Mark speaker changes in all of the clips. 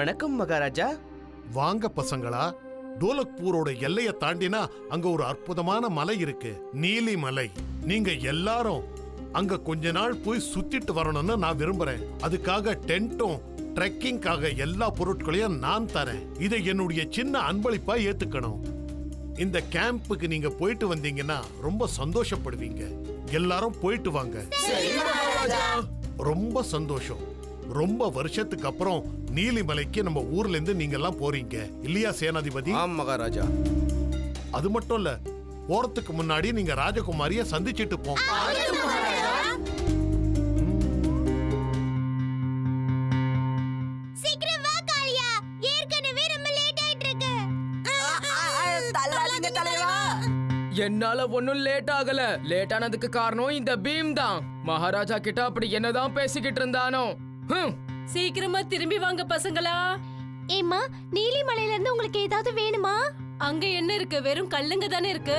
Speaker 1: வணக்கம் மகாராஜா.
Speaker 2: வாங்க பசங்களா. டோலக்பூரோட எல்லைய தாண்டினா அங்க ஒரு அற்புதமான மலை இருக்கு, நீலி மலை. நீங்க எல்லாரும் அங்க கொஞ்ச நாள் போய் சுத்திட்டு வரணும்னு நான் விரும்புறேன். அதுக்காக டென்ட்டும் ட்ரெக்கிங்காக எல்லா பொருட்களையும் நான் தரேன். இதை என்னுடைய சின்ன அன்பளிப்பா ஏத்துக்கணும். இந்த கேம்புக்கு நீங்க போயிட்டு வந்தீங்கன்னா ரொம்ப சந்தோஷப்படுவீங்க. எல்லாரும் போயிட்டு வாங்க. ரொம்ப சந்தோஷம். ரொம்ப வருஷத்துக்கு அப்புறம் நீலிமலைக்கு நம்ம ஊர்ல இருந்து நீங்க எல்லாம் போறீங்க இல்லையா சேனாதிபதி?
Speaker 3: ஆம் மகாராஜா.
Speaker 2: அது மட்டும் இல்ல, போறதுக்கு முன்னாடி நீங்க ராஜகுமாரிய சந்திச்சிட்டு போங்க.
Speaker 4: என்னால ஒன்னும் லேட் ஆகல. லேட் ஆனதுக்கு காரணம் இந்த பீம் தான். மகாராஜா கிட்ட அப்படி என்னதான் பேசிக்கிட்டு இருந்தானோ.
Speaker 5: சீக்கிரமா திரும்பி வாங்க பசங்களா.
Speaker 6: ஏம்மா, நீலிமலையில இருந்து உங்களுக்கு ஏதாவது வேணுமா?
Speaker 5: அங்க என்ன இருக்கு? வெறும் கல்லுங்க தானே இருக்கு.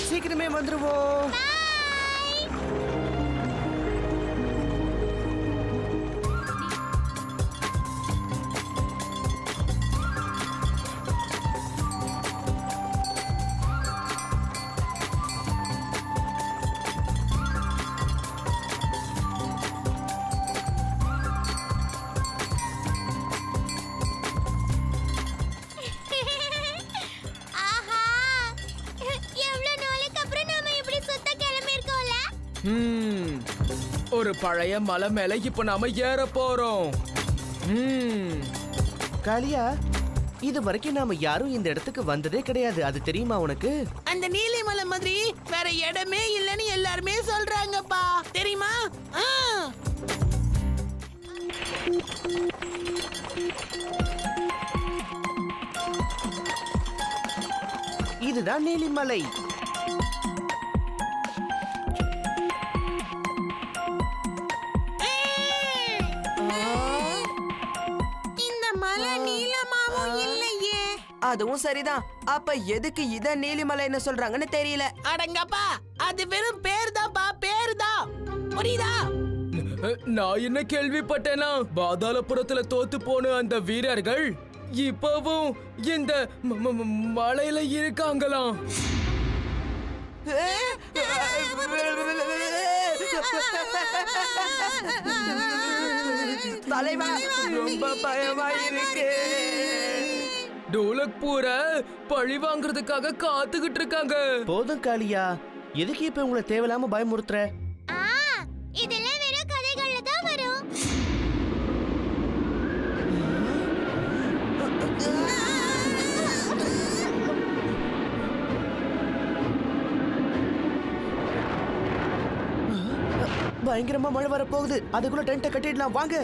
Speaker 1: சீக்கிரமே வந்துருவோம்.
Speaker 4: ஒரு பழைய மலை மேல இப்ப நாம ஏற போறோம்.
Speaker 1: காளியா, இது வரைக்கும் நாம யாரும் இந்த இடத்துக்கு வந்ததே கிடையாது. அது தெரியுமா உனக்கு?
Speaker 7: அந்த நீலிமலை மாதிரி வேற இடமே இல்லைன்னு எல்லாருமே சொல்றாங்கப்பா, தெரியுமா?
Speaker 1: இதுதான் நீலிமலை.
Speaker 8: அதுவும் சரிதான். அப்ப எதுக்கு இத நீலிமலைன்னு சொல்றாங்கன்னு தெரியல.
Speaker 7: அடங்கப்பா, அது வெறும் பேர் தான்ப்பா, பேர் தான். புரியுதா?
Speaker 4: நான் என்ன கேள்விப்பட்டேனா, பாதாளபுரத்துல தோத்து போன அந்த வீரர்கள் இப்பவும் இந்த மலையில இருக்காங்களாம்.
Speaker 8: தலைவா, ரொம்ப பயமா இருக்கு.
Speaker 4: டோலக்பூர பழி வாங்குறதுக்காக காத்துக்கிட்டு இருக்காங்க.
Speaker 1: போதும் காளியா, எதுக்கு இப்ப உங்களை தேவையில்லாம பயமுறுத்துற?
Speaker 6: இதெல்லாம் வெறும் கதைகள்ல தான் வரும்.
Speaker 1: பயங்கரமா மழை வர போகுது. அதுக்குள்ள டென்ட்டை கட்டிடலாம், வாங்க.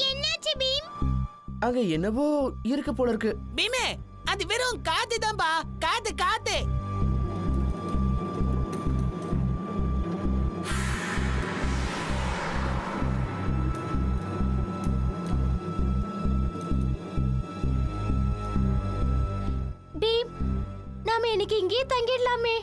Speaker 6: என்னாச்சு பீம்?
Speaker 1: அங்க என்னவோ இருக்கு போல இருக்கு.
Speaker 7: பீமே, அது வெறும் காத்து தான்பா, காத்து காத்து.
Speaker 6: பீம், நாம இன்னைக்கு இங்கேயே தங்கிடலாமே.